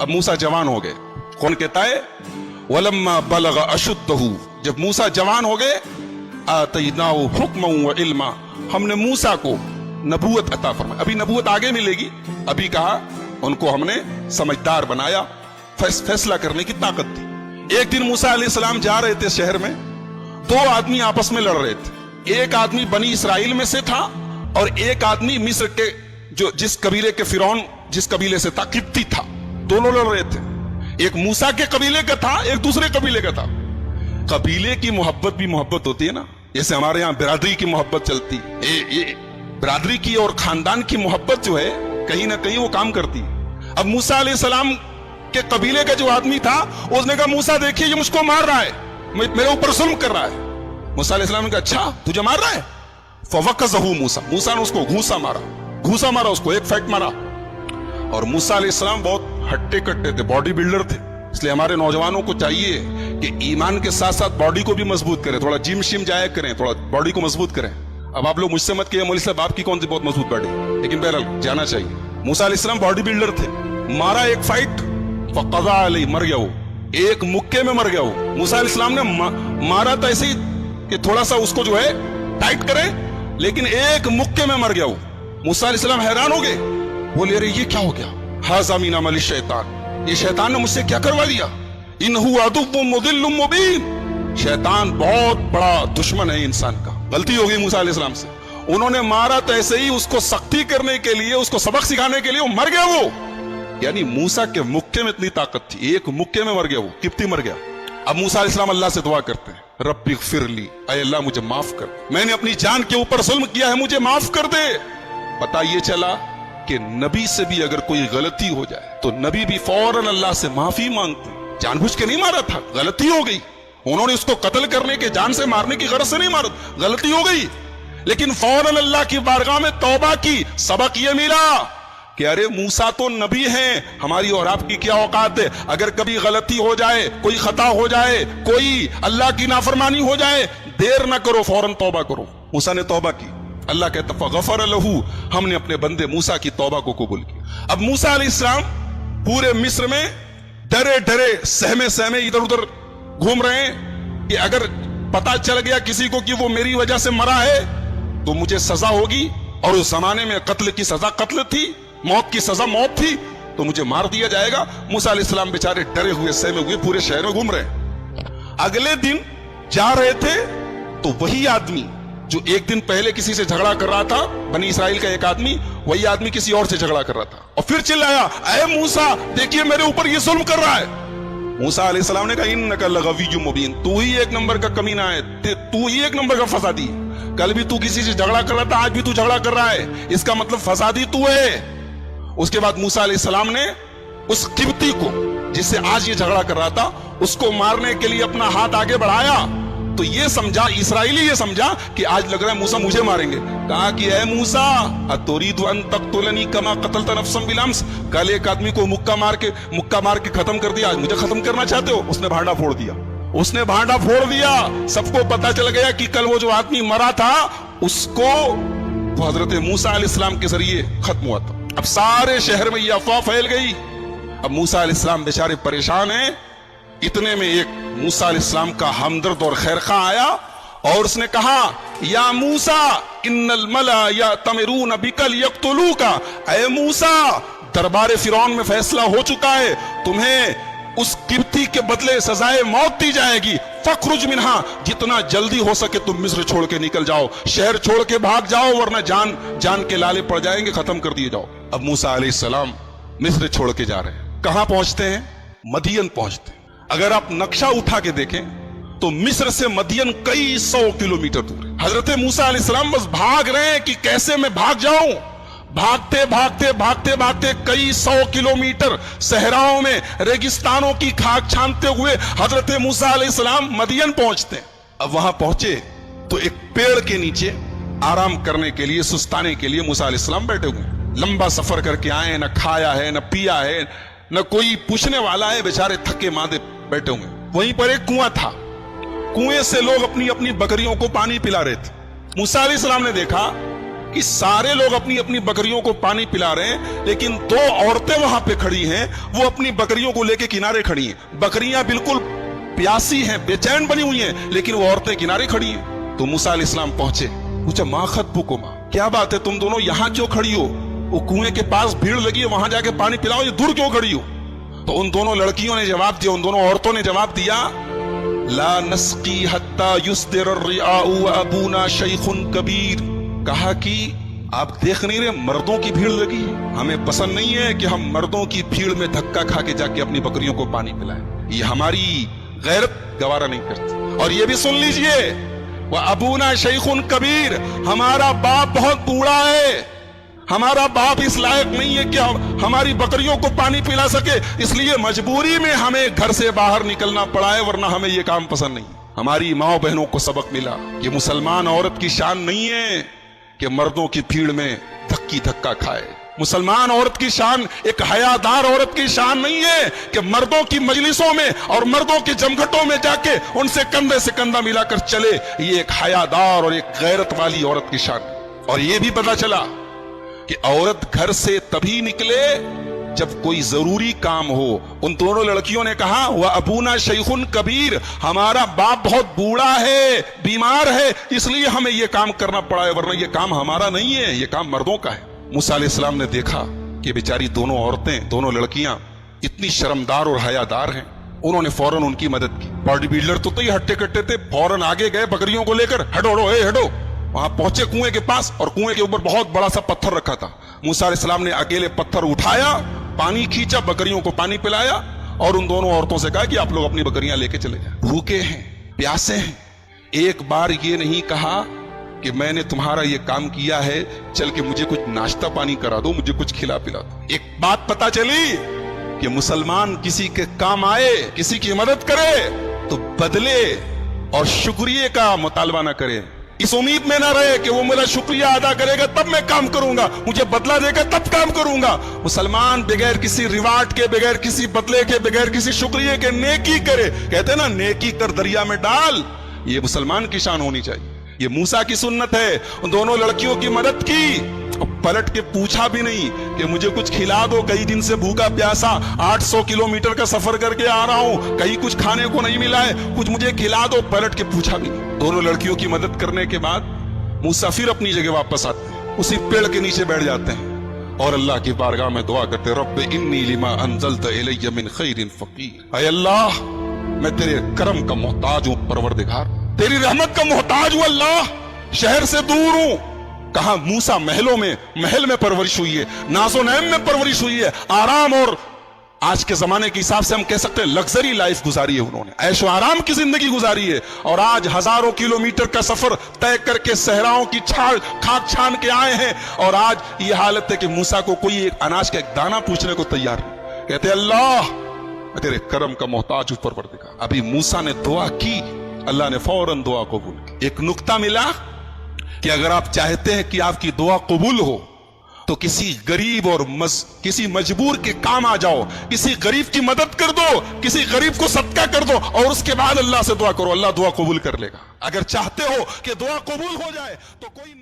अब मूसा जवान हो गए। कौन कहता है? वलम्मा बलग अशुद्धहु, जब मूसा जवान हो गए, आतैनाहु हुक्मन व इल्मा, हमने मूसा को नबूवत अता फरमाई। अभी नबूवत आगे मिलेगी, अभी कहा उनको हमने समझदार बनाया, फैसला करने की ताकत दी। एक दिन मूसा अलैहिस्सलाम जा रहे थे शहर में, दो आदमी आपस में लड़ रहे थे। एक आदमी बनी इसराइल में से था और एक आदमी मिस्र के जो जिस कबीले के फिरौन जिस कबीले से था, किप्ती था। दोनों लड़ रहे थे। एक मूसा के कबीले का था, एक दूसरे कबीले का था। कबीले की मोहब्बत भी मोहब्बत होती है ना, जैसे हमारे यहाँ बिरादरी की मोहब्बत चलती है। ये बिरादरी की और खानदान की मोहब्बत जो है कहीं ना कहीं वो काम करती है। अब मूसा अलैहिस्सलाम के कबीले का जो आदमी था, उसने कहा मूसा देखिए ये मुझको मार रहा है, मेरे ऊपर जुल्म कर रहा है। मूसा अलैहिस्सलाम ने कहा अच्छा तुझे मार रहा है? फवक्कज़हु मूसा, मूसा ने उसको घूसा मारा उसको, एक फैक्ट मारा। और मूसा अलैहिस्सलाम बहुत हट्टे कट्टे थे, बॉडी बिल्डर थे। इसलिए हमारे नौजवानों को चाहिए कि ईमान के साथ साथ बॉडी को भी मजबूत करें, थोड़ा जिम शिम जाया करें, थोड़ा बॉडी को मजबूत करें। अब आप लोग मुझसे मत कहिए मौलवी साहब आपकी कौन सी बहुत मजबूत बॉडी, लेकिन बहरहाल जाना चाहिए। मूसा अलैहिस्सलाम बॉडी बिल्डर थे, मारा एक फाइट, फक़ज़ा अलैहि, मर गया वो, एक मुक्के में मर गया वो। मूसा अलैहिस्सलाम ने मारा तो ऐसे ही कि थोड़ा सा उसको जो है टाइट करें, लेकिन एक मुक्के में मर गया वो। मूसा अलैहिस्सलाम हैरान हो गए, बोले अरे ये क्या हो गया? हाज़ा मिन अमलि शैतान, ये शैतान ने मुझसे क्या करवा दिया? इन्हु अदुव्वुम मुदिल्लुम मुबीन, शैतान बहुत बड़ा दुश्मन है इंसान का। गलती हो गई मूसा अलैहिस्सलाम से, उन्होंने मारा तो ऐसे ही उसको सख्ती करने के लिए, उसको सबक सिखाने के लिए, वो मर गया वो। यानी मूसा के मुक्के में इतनी ताकत थी, एक मुक्के में मर गया वो, किप्ती मर गया। अब मूसा अलैहिस्सलाम अल्लाह से दुआ करते हैं, रब्बी ग़फ़िरली, ऐ अल्लाह मुझे माफ कर, मैंने अपनी जान के ऊपर जुल्म किया है, मुझे माफ कर दे। पता ये चला कि नबी से भी अगर कोई गलती हो जाए तो नबी भी फौरन अल्लाह से माफी मांगते। जानबूझ के नहीं मारा था, गलती हो गई, उन्होंने उसको कत्ल करने के, जान से मारने की गरज से नहीं मारा, गलती हो गई, लेकिन फौरन अल्लाह की बारगाह में तौबा की। सबक ये मिला कि अरे मूसा तो नबी हैं, हमारी और आपकी क्या औकात है? अगर कभी गलती हो जाए, कोई खता हो जाए, कोई अल्लाह की नाफरमानी हो जाए, देर ना करो, फौरन तौबा करो। मूसा ने तौबा की, अल्लाह कहता फ़ग़फ़र लहू, हमने अपने बंदे मूसा की तौबा को कबूल किया। अब मूसा अलैहिस्सलाम पूरे मिस्र में डरे डरे सहमे इधर उधर घूम रहे हैं कि अगर पता चल गया किसी को कि वो मेरी वजह से मरा है तो मुझे सजा होगी, और उस जमाने में कत्ल की सजा कत्ल थी, मौत की सजा मौत थी, तो मुझे मार दिया जाएगा। मूसा अलैहिस्सलाम बेचारे डरे हुए सहमे हुए पूरे शहर में घूम रहे। अगले दिन जा रहे थे तो वही आदमी जो एक दिन पहले किसी से झगड़ा कर रहा था, बनी इसराइल का एक आदमी, वही आदमी किसी और से झगड़ा कर रहा था और फिर चिल्लाया, ऐ मूसा देखिए मेरे ऊपर ये जुल्म कर रहा है। मूसा अलैहिस्सलाम ने कहा इन्नका लग़विय्युम मुबीन, तू ही एक नंबर का कमीना है, तू ही एक नंबर का फसादी। कल भी तू किसी से झगड़ा कर रहा था, आज भी तू झगड़ा कर रहा है, इसका मतलब फसादी तू है। उसके बाद मूसा अलैहिस्सलाम ने उस किब्ती को जिससे आज ये झगड़ा कर रहा था, उसको मारने के लिए अपना हाथ आगे बढ़ाया तो ये समझा, इसराइली ये समझा कि आज लग रहा है मूसा मुझे मारेंगे। कहा कि ऐ मूसा अतुरीदु अन तक़्तुलनी कमा क़तलत नफ़्सन बिलअम्स, कल एक आदमी को मुक्का मार के खत्म कर दिया, आज मुझे खत्म करना चाहते हो? उसने भांडा फोड़ दिया, सबको पता चल गया कि कल वो जो आदमी मरा था उसको तो हजरत मूसा अलैहिस्सलाम के जरिए खत्म हुआ था। अब सारे शहर में ये अफवाह फैल गई। अब मूसा अलैहिस्सलाम बेचारे परेशान हैं। इतने में एक मूसा अलैहिस्सलाम का हमदर्द और खैरखा आया और उसने कहा, या मूसा इन्नल मला यअतमिरून बिकल यक़्तुलूका, ऐ मूसा दरबार फिरौन में फैसला हो चुका है, तुम्हें उस किब्ती के बदले सजाए मौत दी जाएगी। फखरुज मिन्हा, जितना जल्दी हो सके तुम मिस्र छोड़ के निकल जाओ, शहर छोड़ के भाग जाओ, वरना जान के लाले पड़ जाएंगे, खत्म कर दिए जाओ। अब मूसा अलैहिस्सलाम मिस्र छोड़ के जा रहे हैं। कहां पहुंचते हैं? मदियन पहुंचते हैं। अगर आप नक्शा उठा के देखें तो मिस्र से मदियन कई 100 किलोमीटर दूर है। हजरत मूसा अलैहिस्सलाम बस भाग रहे हैं कि कैसे मैं भाग जाऊं। भागते कई 100 किलोमीटर सहराओं में, रेगिस्तानों की खाक छानते हुए हजरत मूसा अलैहिस्सलाम मदियन पहुंचते हैं। अब वहां पहुंचे तो एक पेड़ के नीचे आराम करने के लिए, सुस्ताने के लिए मूसा अलैहिस्सलाम बैठे हुए। लंबा सफर करके आए, न खाया है, न पिया है, न कोई पूछने वाला है, बेचारे थके मांदे बैठे हुए। वहीं पर एक कुआं था, कुएं से लोग अपनी अपनी बकरियों को पानी पिला रहे थे। मूसा अलैहिस्सलाम ने देखा کہ سارے لوگ اپنی اپنی بکریوں کو پانی پلا رہے ہیں، لیکن دو عورتیں وہاں پہ کھڑی ہیں، وہ اپنی بکریوں کو لے کے کنارے کھڑی ہیں، بکریاں بالکل پیاسی ہیں، بے چین بنی ہوئی ہیں، لیکن وہ عورتیں کنارے کھڑی ہیں۔ تو موسیٰ علیہ السلام پہنچے، پوچھا ما خطبکما، کیا بات ہے تم دونوں یہاں کیوں کھڑی ہو؟ وہ کنویں کے پاس بھیڑ لگی ہے، وہاں جا کے پانی پلاؤ، یہ دور کیوں کھڑی ہو؟ تو ان دونوں لڑکیوں نے جواب دیا، ان دونوں عورتوں نے جواب دیا، لا نسقی حتی یصدر الرعاء وابونا شیخ کبیر، کہا کہ آپ دیکھ نہیں رہے مردوں کی بھیڑ لگی ہے، ہمیں پسند نہیں ہے کہ ہم مردوں کی بھیڑ میں دھکا کھا کے جا کے اپنی بکریوں کو پانی پلائیں، یہ ہماری غیرت گوارا نہیں کرتی۔ اور یہ بھی سن لیجئے، وابونا شیخ کبیر، ہمارا باپ بہت بوڑھا ہے، ہمارا باپ اس لائق نہیں ہے کہ ہماری بکریوں کو پانی پلا سکے، اس لیے مجبوری میں ہمیں گھر سے باہر نکلنا پڑا ہے، ورنہ ہمیں یہ کام پسند نہیں۔ ہماری ماں بہنوں کو سبق ملا کہ مسلمان عورت کی شان نہیں ہے کہ مردوں کی بھیڑ میں دھکا کھائے، مسلمان عورت کی شان، ایک حیادار عورت کی شان نہیں ہے کہ مردوں کی مجلسوں میں اور مردوں کی جمگھٹوں میں جا کے ان سے کندھے سے کندھا ملا کر چلے، یہ ایک حیادار اور ایک غیرت والی عورت کی شان۔ اور یہ بھی پتا چلا کہ عورت گھر سے تبھی نکلے جب کوئی ضروری کام ہو۔ ان دونوں لڑکیوں نے کہا وَأَبُونَا شَيْخٌ کبیر، ہمارا باپ بہت بوڑھا ہے، بیمار ہے، اس لیے ہمیں یہ کام کرنا پڑا ہے، ورنہ یہ کام ہمارا نہیں ہے، یہ کام مردوں کا ہے۔ موسیٰ علیہ السلام نے دیکھا کہ بیچاری دونوں عورتیں، دونوں لڑکیاں اتنی شرمدار اور حیادار ہیں، انہوں نے فوراً ان کی مدد کی۔ باڈی بلڈر تو ہی ہٹے کٹے تھے، فوراً آگے گئے بکریوں کو لے کر، ہٹو، وہاں پہنچے کنویں کے پاس، اور کنویں کے اوپر بہت بڑا سا پتھر رکھا تھا۔ موسیٰ علیہ السلام نے اکیلے پتھر اٹھایا، پانی کھینچا، بکریوں کو پانی پلایا، اور ان دونوں عورتوں سے کہا کہ آپ لوگ اپنی بکریاں لے کے چلے جائیں، بھوکے ہیں، پیاسے ہیں۔ ایک بار یہ نہیں کہا کہ میں نے تمہارا یہ کام کیا ہے، چل کے مجھے کچھ ناشتہ پانی کرا دو، مجھے کچھ کھلا پلا دو۔ ایک بات پتا چلی کہ مسلمان کسی کے کام آئے، کسی کی مدد کرے تو بدلے اور شکریہ کا مطالبہ نہ کرے، اس امید میں نہ رہے کہ وہ میرا شکریہ ادا کرے گا تب میں کام کروں گا، مجھے بدلہ دے گا تب کام کروں گا۔ مسلمان بغیر کسی ریوارڈ کے، بغیر کسی بدلے کے، بغیر کسی شکریہ کے نیکی کرے، کہتے ہیں نا نیکی کر دریا میں ڈال، یہ مسلمان کی شان ہونی چاہیے۔ یہ موسیٰ کی سنت ہے، ان دونوں لڑکیوں کی مدد کی، پلٹ کے پوچھا بھی نہیں کہ مجھے کچھ کھلا دو، کئی دن سے بھوکا پیاسا 800 کلومیٹر کا سفر کر کے آ رہا ہوں، کہیں کچھ کھانے کو نہیں ملا ہے، کچھ مجھے کھلا دو، پلٹ کے پوچھا بھی نہیں۔ دونوں لڑکیوں کی مدد کرنے کے بعد موسیٰ پھر اپنی جگہ واپس آتے ہیں، اسی پیڑ کے نیچے بیٹھ جاتے ہیں اور اللہ کی بارگاہ میں دعا کرتے، رب انی لما انزلت الی من خیر فقیر، اے اللہ میں تیرے کرم کا محتاج ہوں پروردگار، تیری رحمت کا محتاج ہوں اللہ، شہر سے دور ہوں۔ کہاں موسیٰ محل میں پرورش ہوئی ہے، ناز و نعیم میں پرورش ہوئی ہے، آرام اور آج کے زمانے کے حساب سے ہم کہہ سکتے ہیں لگزری لائف گزاری ہے، انہوں نے عیش و آرام کی زندگی گزاری ہے، اور آج ہزاروں کلومیٹر کا سفر طے کر کے صحراؤں کی کھاک چھان کے آئے ہیں، اور آج یہ حالت ہے کہ موسیٰ کو کوئی ایک اناج کا ایک دانہ پوچھنے کو تیار نہیں، کہتے اللہ میں تیرے کرم کا محتاج ہوں پروردگار۔ ابھی موسیٰ نے دعا کی، اللہ نے فوراً دعا قبول کی۔ ایک نقطہ ملا کہ اگر آپ چاہتے ہیں کہ آپ کی دعا قبول ہو تو کسی غریب اور کسی مجبور کے کام آ جاؤ، کسی غریب کی مدد کر دو، کسی غریب کو صدقہ کر دو، اور اس کے بعد اللہ سے دعا کرو، اللہ دعا قبول کر لے گا۔ اگر چاہتے ہو کہ دعا قبول ہو جائے تو کوئی